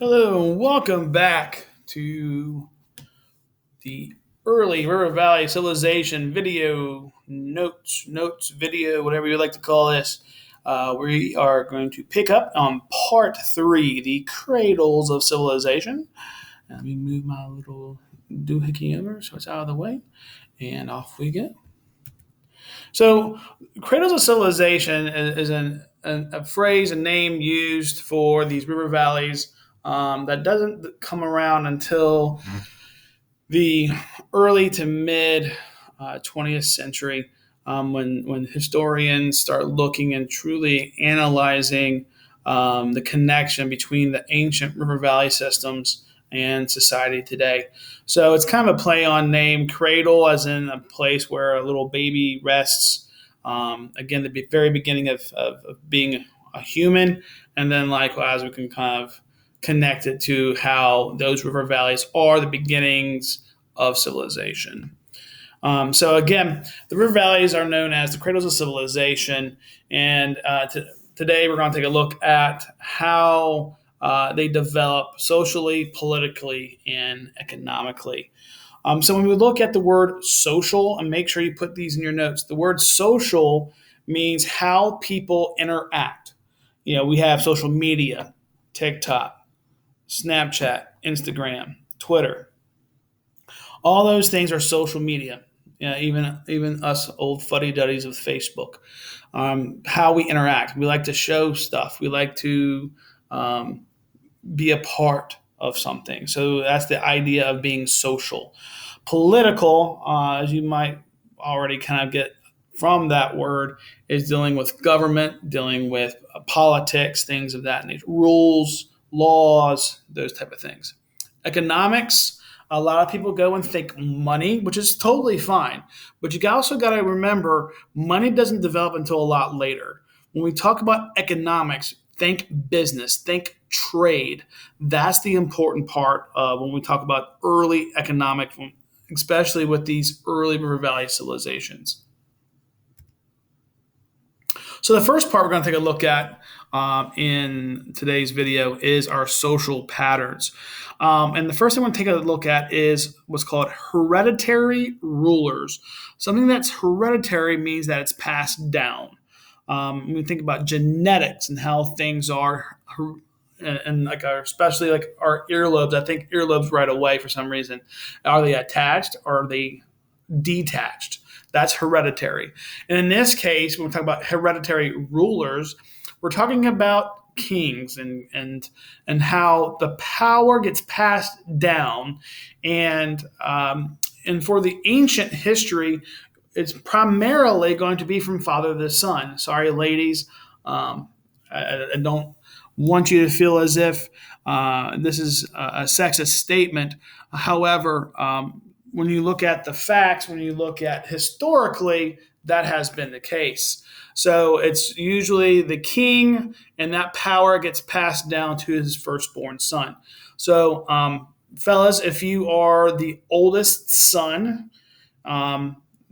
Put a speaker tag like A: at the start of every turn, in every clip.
A: Hello, and welcome back to the early River Valley civilization video video, whatever you like to call this. We are going to pick up on part three, the cradles of civilization. Let me move my little doohickey over so it's out of the way, and off we go. So, cradles of civilization is a phrase, a name used for these river valleys that doesn't come around until the early to mid 20th century, when historians start looking and truly analyzing the connection between the ancient river valley systems and society today. So it's kind of a play on name, cradle, as in a place where a little baby rests. Again, the very beginning of being a human, and then likewise we can kind of connect it to how those river valleys are the beginnings of civilization. So again, the river valleys are known as the cradles of civilization, and today we're going to take a look at how they develop socially, politically, and economically. So when we look at the word social, and make sure you put these in your notes, the word social means how people interact. We have social media, TikTok, Snapchat, Instagram, Twitter. All those things are social media. Even us old fuddy duddies of Facebook. How we interact. We like to show stuff. We like to be a part of something. So that's the idea of being social. Political, as you might already kind of get from that word, is dealing with government, dealing with politics, things of that nature, rules, laws, those type of things. Economics, a lot of people go and think money, which is totally fine. But you also got to remember, money doesn't develop until a lot later. When we talk about economics, think business, think trade. That's the important part when we talk about early economic, especially with these early River Valley civilizations. So the first part we're going to take a look at in today's video is our social patterns. And the first thing we're going to take a look at is what's called hereditary rulers. Something that's hereditary means that it's passed down. When we think about genetics and how things are, and especially like our earlobes, I think earlobes right away for some reason. Are they attached or are they detached? That's hereditary. And in this case, when we talk about hereditary rulers, we're talking about kings and how the power gets passed down. And for the ancient history, it's primarily going to be from father to son. Sorry, ladies. I don't want you to feel as if this is a sexist statement. However, when you look at the facts, when you look at historically, that has been the case. So it's usually the king, and that power gets passed down to his firstborn son. So, fellas, if you are the oldest son,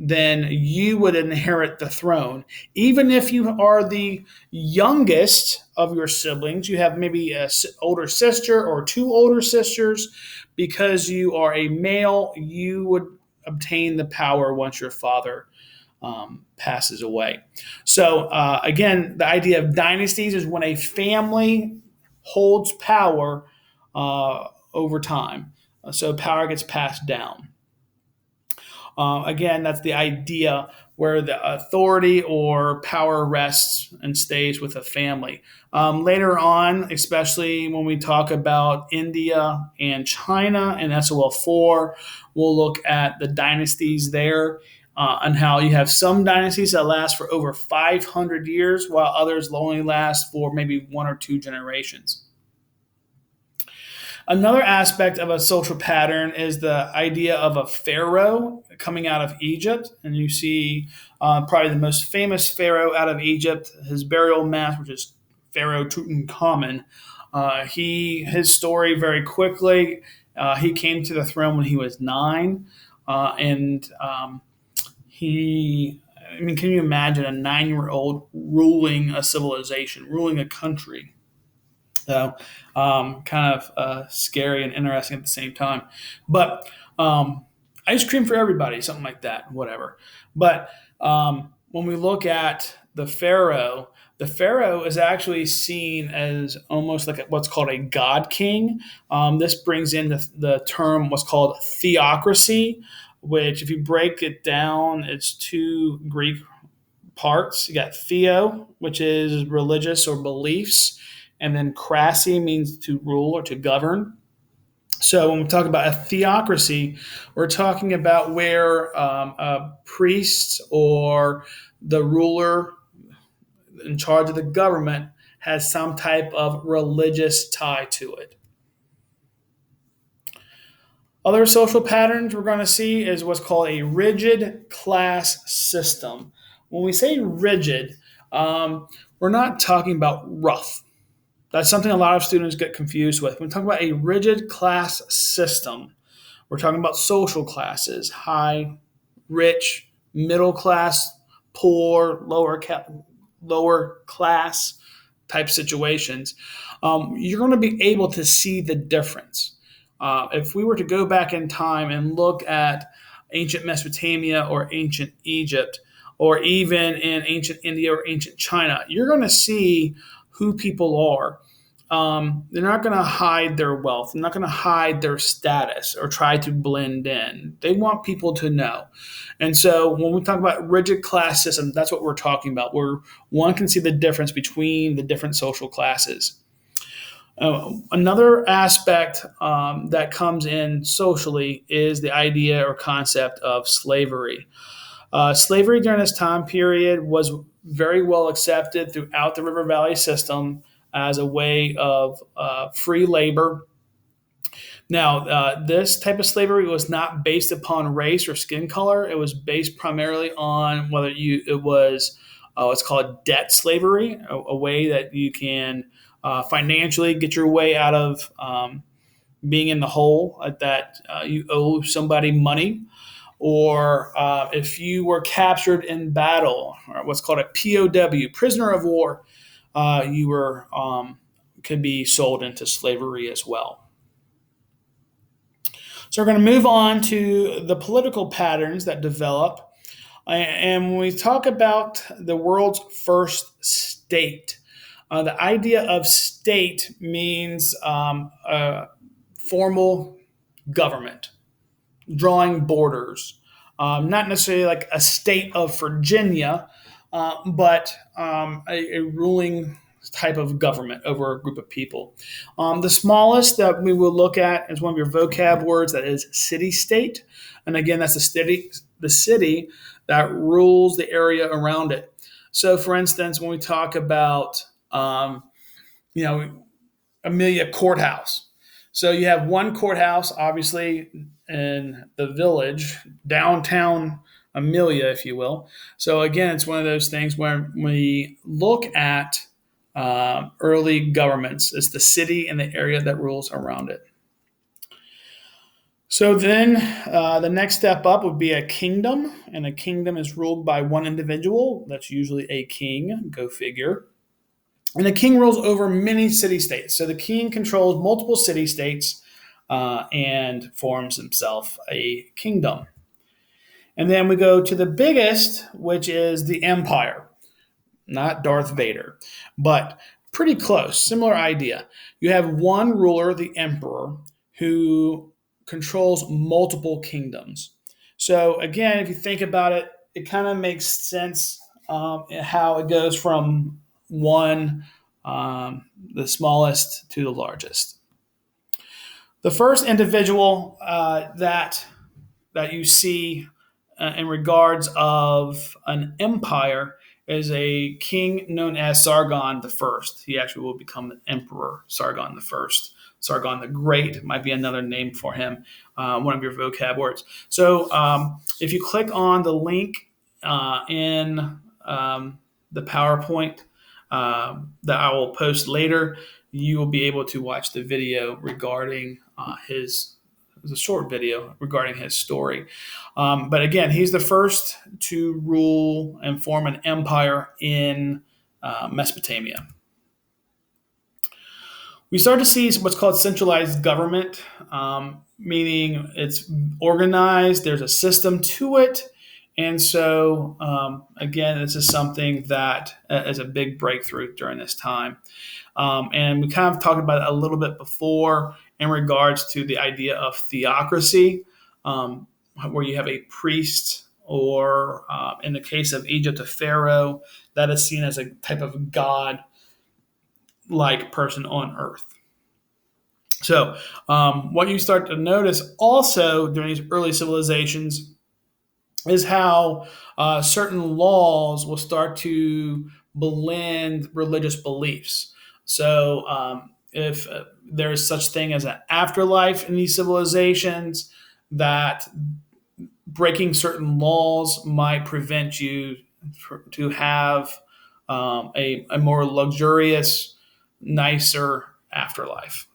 A: then you would inherit the throne. Even if you are the youngest of your siblings, you have maybe an older sister or two older sisters, because you are a male, you would obtain the power once your father passes away. So again, the idea of dynasties is when a family holds power over time. So power gets passed down. Again, that's the idea where the authority or power rests and stays with a family. Later on, especially when we talk about India and China and SOL4, we'll look at the dynasties there and how you have some dynasties that last for over 500 years, while others only last for maybe one or two generations. Another aspect of a social pattern is the idea of a pharaoh coming out of Egypt. And you see probably the most famous pharaoh out of Egypt, his burial mass, which is Pharaoh Tutankhamun. His story very quickly, he came to the throne when he was 9. Can you imagine a 9-year-old ruling a civilization, ruling a country? So, kind of scary and interesting at the same time. But ice cream for everybody, something like that, whatever. But when we look at the pharaoh is actually seen as almost like what's called a god king. This brings in the term what's called theocracy, which, if you break it down, it's two Greek parts. You got theo, which is religious or beliefs, and then crassy means to rule or to govern. So when we talk about a theocracy, we're talking about where a priest or the ruler in charge of the government has some type of religious tie to it. Other social patterns we're going to see is what's called a rigid class system. When we say rigid, we're not talking about rough. That's something a lot of students get confused with. When we talk about a rigid class system, we're talking about social classes: high, rich, middle class, poor, lower class type situations. You're going to be able to see the difference. If we were to go back in time and look at ancient Mesopotamia or ancient Egypt, or even in ancient India or ancient China, you're going to see who people are. They're not going to hide their wealth. They're not going to hide their status or try to blend in. They want people to know. And so when we talk about rigid class system, that's what we're talking about, where one can see the difference between the different social classes. Another aspect that comes in socially is the idea or concept of slavery. Slavery during this time period was very well accepted throughout the River Valley system as a way of free labor. Now, this type of slavery was not based upon race or skin color. It was based primarily on whether it was what's called debt slavery, a way that you can financially get your way out of being in the hole, that you owe somebody money, or if you were captured in battle, or what's called a POW, prisoner of war, you were could be sold into slavery as well. So we're going to move on to the political patterns that develop. And when we talk about the world's first state, the idea of state means formal government, drawing borders. Not necessarily like a state of Virginia, but a ruling type of government over a group of people. The smallest that we will look at is one of your vocab words, that is city-state. And again, that's the city that rules the area around it. So, for instance, when we talk about, Amelia Courthouse. So you have one courthouse, obviously, in the village, downtown Amelia, if you will. So again, it's one of those things where we look at early governments. It's the city and the area that rules around it. So then the next step up would be a kingdom, and a kingdom is ruled by one individual. That's usually a king, go figure. And the king rules over many city-states. So the king controls multiple city-states and forms himself a kingdom. And then we go to the biggest, which is the empire. Not Darth Vader, but pretty close, similar idea. You have one ruler, the emperor, who controls multiple kingdoms. So again, if you think about it, it kind of makes sense how it goes from one, the smallest, to the largest. The first individual that you see in regards of an empire is a king known as Sargon the First. He actually will become the emperor, Sargon the First. Sargon the Great might be another name for him, one of your vocab words. So if you click on the link in the PowerPoint that I will post later, you will be able to watch the video regarding it's a short video regarding his story. But again, he's the first to rule and form an empire in Mesopotamia. We start to see what's called centralized government, meaning it's organized, there's a system to it. And so, again, this is something that is a big breakthrough during this time. And we kind of talked about it a little bit before in regards to the idea of theocracy, where you have a priest, or in the case of Egypt, a pharaoh, that is seen as a type of god like person on earth. So, what you start to notice also during these early civilizations is how certain laws will start to blend religious beliefs. So, if there is such thing as an afterlife in these civilizations, that breaking certain laws might prevent you to have a more luxurious, nicer afterlife.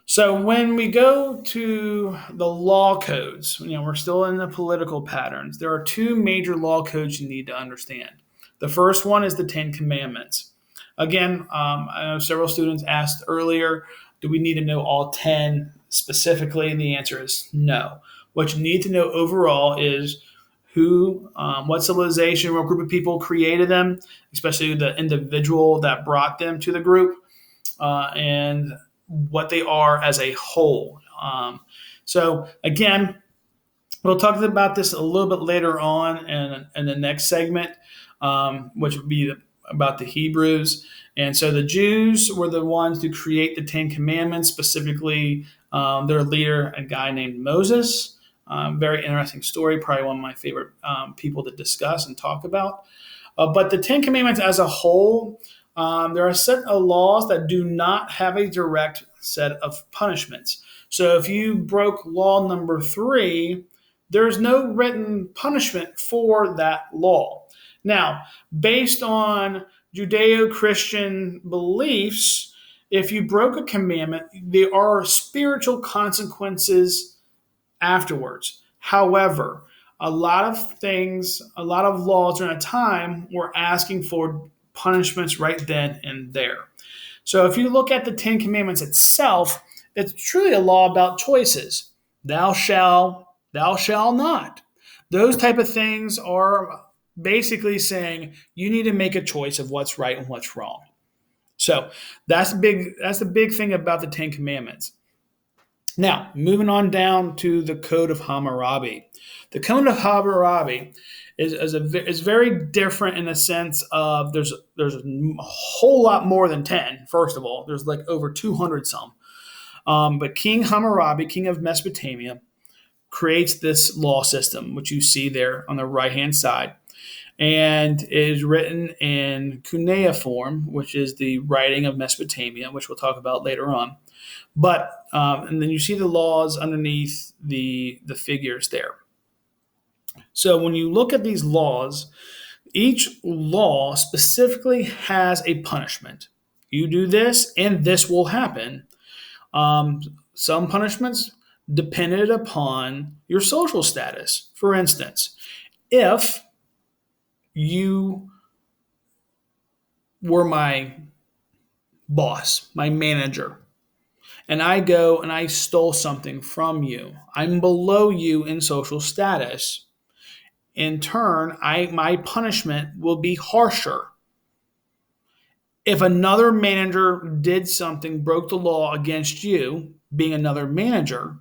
A: So when we go to the law codes, we're still in the political patterns. There are two major law codes you need to understand. The first one is the Ten Commandments. Again, I know several students asked earlier, do we need to know all 10 specifically? And the answer is no. What you need to know overall is who, what civilization, what group of people created them, especially the individual that brought them to the group, and what they are as a whole. So again, we'll talk about this a little bit later on in the next segment, which would be about the Hebrews. And so the Jews were the ones to create the Ten Commandments, specifically their leader, a guy named Moses. Very interesting story, probably one of my favorite people to discuss and talk about. But the Ten Commandments as a whole, there are a set of laws that do not have a direct set of punishments. So if you broke law number 3, there's no written punishment for that law. Now, based on Judeo-Christian beliefs, if you broke a commandment, there are spiritual consequences afterwards. However, a lot of laws during a time were asking for punishments right then and there. So if you look at the Ten Commandments itself, it's truly a law about choices. Thou shall not. Those type of things are basically saying you need to make a choice of what's right and what's wrong. So that's the big thing about the Ten Commandments. Now, moving on down to the Code of Hammurabi. The Code of Hammurabi is very different in the sense of there's a whole lot more than 10, first of all. There's like over 200 some. But King Hammurabi, king of Mesopotamia, creates this law system, which you see there on the right-hand side, and is written in cuneiform, which is the writing of Mesopotamia, which we'll talk about later on. But and then you see the laws underneath the figures there. So when you look at these laws, each law specifically has a punishment. You do this, and this will happen. Some punishments depended upon your social status. For instance, if you were my boss, my manager, and I go and I stole something from you, I'm below you in social status. In turn, my punishment will be harsher. If another manager did something, broke the law against you, being another manager,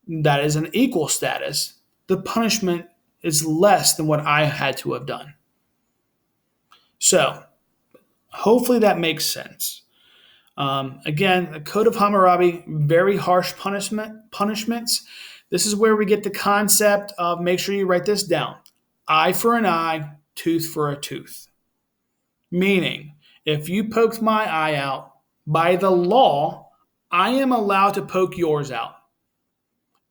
A: that is an equal status, the punishment is less than what I had to have done. So, hopefully that makes sense. Again, the Code of Hammurabi, very harsh punishments. This is where we get the concept of, make sure you write this down, eye for an eye, tooth for a tooth. Meaning, if you poked my eye out, by the law, I am allowed to poke yours out.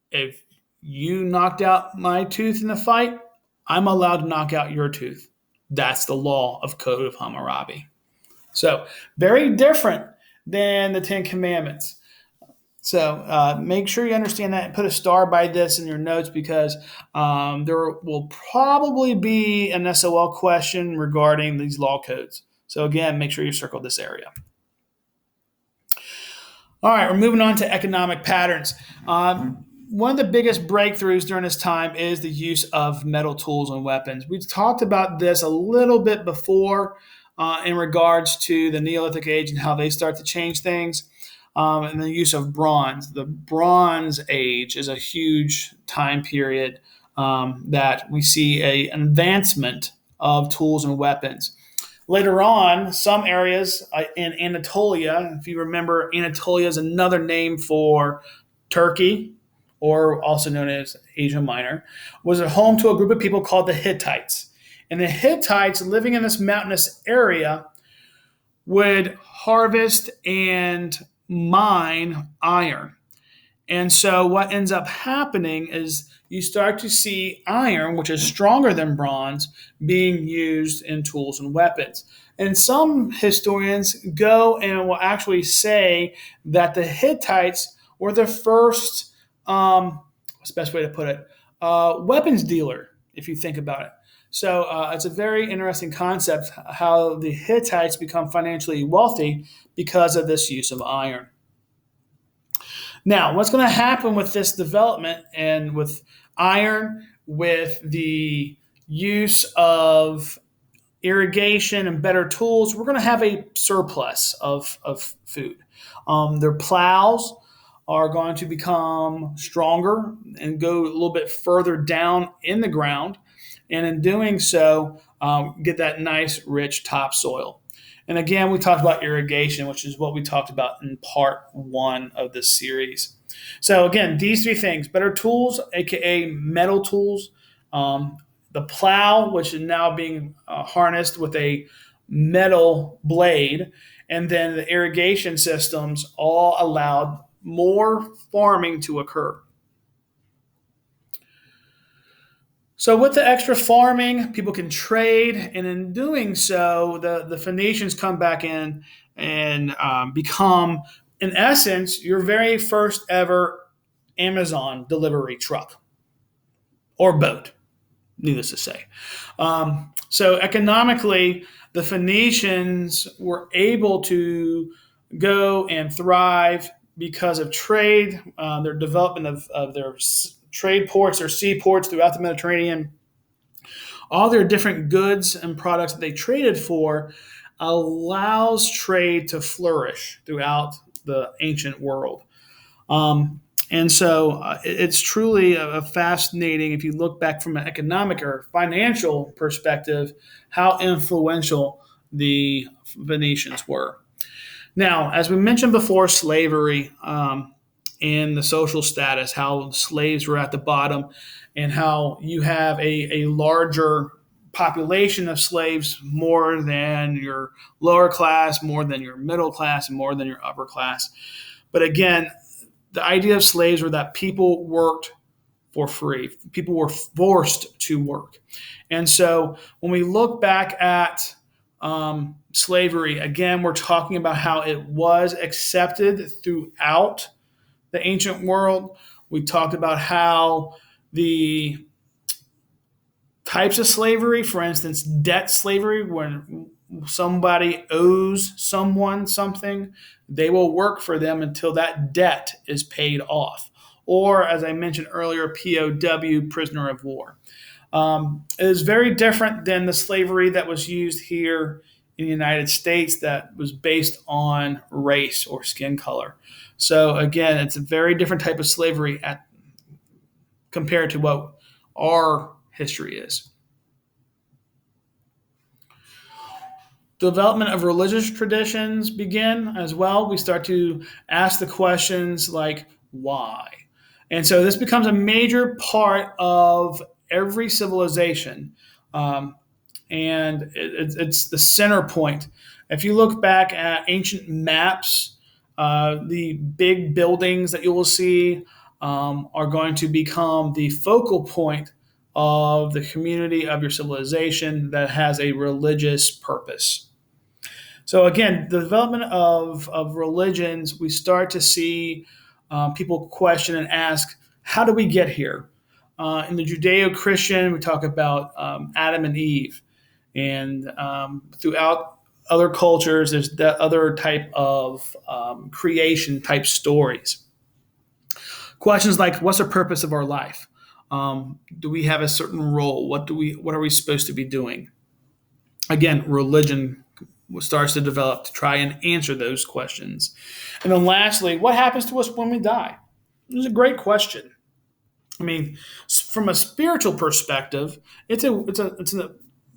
A: If you knocked out my tooth in the fight, I'm allowed to knock out your tooth. That's the law of Code of Hammurabi. So, very different than the Ten Commandments. So make sure you understand that and put a star by this in your notes, because there will probably be an SOL question regarding these law codes. So again, make sure you circle this area. All right, we're moving on to economic patterns. One of the biggest breakthroughs during this time is the use of metal tools and weapons. We've talked about this a little bit before in regards to the Neolithic Age and how they start to change things, and the use of bronze. The Bronze Age is a huge time period that we see an advancement of tools and weapons. Later on, some areas in Anatolia, if you remember, Anatolia is another name for Turkey, or also known as Asia Minor, was a home to a group of people called the Hittites. And the Hittites, living in this mountainous area, would harvest and mine iron. And so what ends up happening is you start to see iron, which is stronger than bronze, being used in tools and weapons. And some historians go and will actually say that the Hittites were the first, what's the best way to put it, weapons dealer, if you think about it. So it's a very interesting concept how the Hittites become financially wealthy because of this use of iron. Now, what's going to happen with this development and with iron, with the use of irrigation and better tools, we're going to have a surplus of food. Their plows are going to become stronger and go a little bit further down in the ground. And in doing so, get that nice, rich topsoil. And again, we talked about irrigation, which is what we talked about in part one of this series. So again, these three things: better tools, aka metal tools, the plow, which is now being harnessed with a metal blade, and then the irrigation systems all allowed more farming to occur. So with the extra farming, people can trade, and in doing so, the Phoenicians come back in and become, in essence, your very first ever Amazon delivery truck or boat, needless to say. So economically, the Phoenicians were able to go and thrive because of trade, their development of their trade ports or seaports throughout the Mediterranean. All their different goods and products that they traded for allows trade to flourish throughout the ancient world. And so it's truly a fascinating, if you look back from an economic or financial perspective, how influential the Venetians were. Now, as we mentioned before, slavery and the social status, how slaves were at the bottom, and how you have a larger population of slaves more than your lower class, more than your middle class, and more than your upper class. But again, the idea of slaves were that people worked for free. People were forced to work. And so when we look back at slavery, again, we're talking about how it was accepted throughout the ancient world. We talked about how the types of slavery, for instance, debt slavery, when somebody owes someone something, they will work for them until that debt is paid off. Or, as I mentioned earlier, POW, prisoner of war. It is very different than the slavery that was used here in the United States that was based on race or skin color. So again, it's a very different type of slavery compared to what our history is. Development of religious traditions begin as well. We start to ask the questions like, why? And so this becomes a major part of every civilization. And it's the center point. If you look back at ancient maps, the big buildings that you will see are going to become the focal point of the community of your civilization that has a religious purpose. So again, the development of religions, we start to see people question and ask, how do we get here? In the Judeo-Christian, we talk about Adam and Eve. And throughout other cultures, there's that other type of creation type stories. Questions like, what's the purpose of our life? Do we have a certain role? What are we supposed to be doing? Again, religion starts to develop to try and answer those questions. And then lastly, what happens to us when we die? This is a great question. I mean, from a spiritual perspective, it's a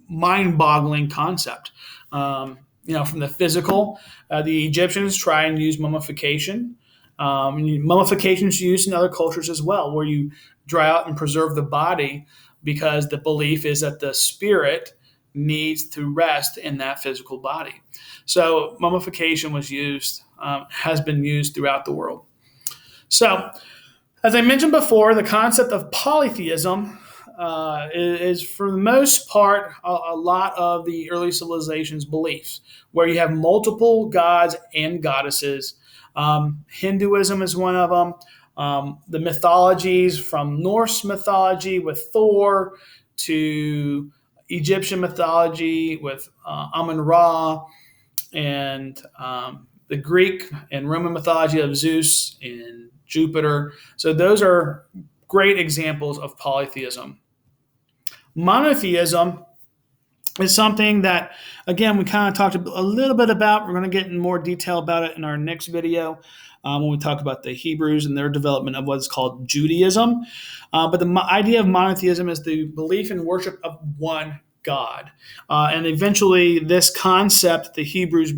A: mind-boggling concept. From the physical, the Egyptians try and use mummification. Mummification is used in other cultures as well, where you dry out and preserve the body because the belief is that the spirit needs to rest in that physical body. So mummification has been used throughout the world. So, as I mentioned before, the concept of polytheism is, for the most part, a lot of the early civilizations' beliefs, where you have multiple gods and goddesses. Hinduism is one of them. The mythologies, from Norse mythology with Thor to Egyptian mythology with Amun Ra, and the Greek and Roman mythology of Zeus and Jupiter. So those are great examples of polytheism. Monotheism is something that, again, we kind of talked a little bit about. We're going to get in more detail about it in our next video when we talk about the Hebrews and their development of what's called Judaism. But the idea of monotheism is the belief and worship of one God. And eventually, this concept the Hebrews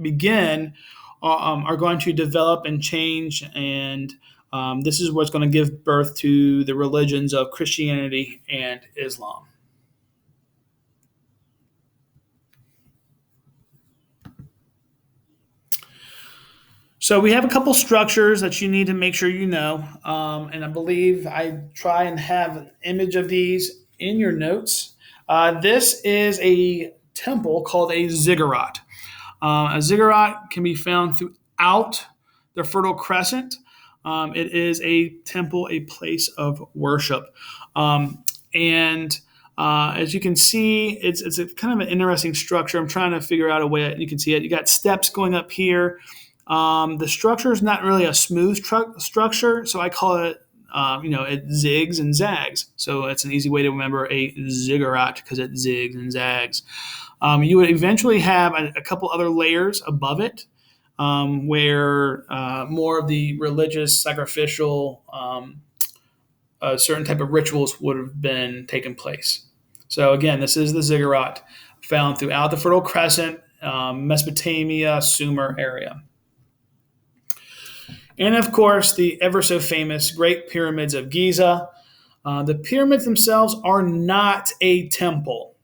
A: begin are going to develop and change, and this is what's going to give birth to the religions of Christianity and Islam. So we have a couple structures that you need to make sure you know, and I believe I try and have an image of these in your notes. This is a temple called a ziggurat. A ziggurat can be found throughout the Fertile Crescent. It is a temple, a place of worship. And as you can see, it's a kind of an interesting structure. I'm trying to figure out a way that you can see it. You got steps going up here. The structure is not really a smooth structure, so I call it, it zigs and zags. So it's an easy way to remember a ziggurat because it zigs and zags. You would eventually have a couple other layers above it where more of the religious, sacrificial, certain type of rituals would have been taken place. So again, this is the ziggurat found throughout the Fertile Crescent, Mesopotamia, Sumer area. And of course, the ever so famous Great Pyramids of Giza. The pyramids themselves are not a temple.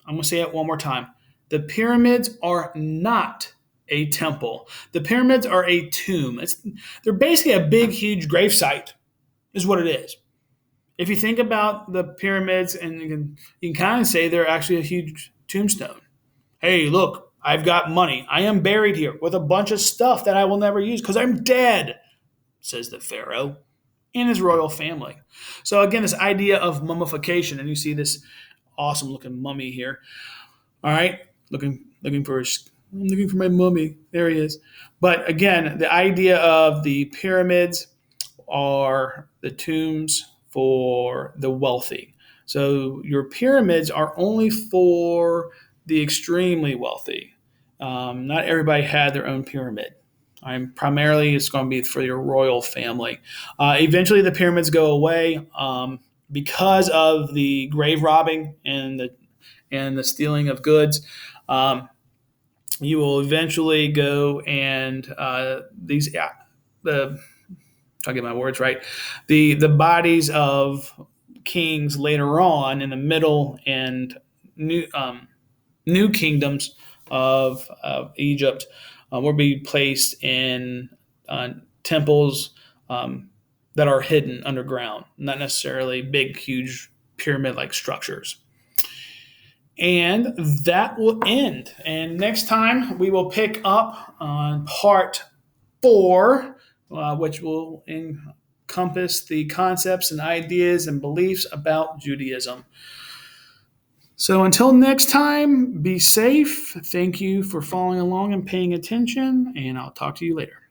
A: I'm going to say it one more time. The pyramids are not a temple. The pyramids are a tomb. They're basically a big, huge gravesite, is what it is. If you think about the pyramids, and you can kind of say they're actually a huge tombstone. Hey, look, I've got money. I am buried here with a bunch of stuff that I will never use because I'm dead, says the pharaoh and his royal family. So again, this idea of mummification, and you see this awesome looking mummy here. All right, looking for my mummy. There he is. But again, the idea of the pyramids are the tombs for the wealthy. So your pyramids are only for the extremely wealthy. Not everybody had their own pyramid. Primarily, it's going to be for your royal family. Eventually, the pyramids go away because of the grave robbing and the stealing of goods. You will eventually go and I'll get my words right. The bodies of kings later on in the middle and new kingdoms of Egypt will be placed in temples that are hidden underground, not necessarily big, huge pyramid-like structures. And that will end. And next time we will pick up on part 4, which will encompass the concepts and ideas and beliefs about Judaism. So until next time, be safe. Thank you for following along and paying attention, and I'll talk to you later.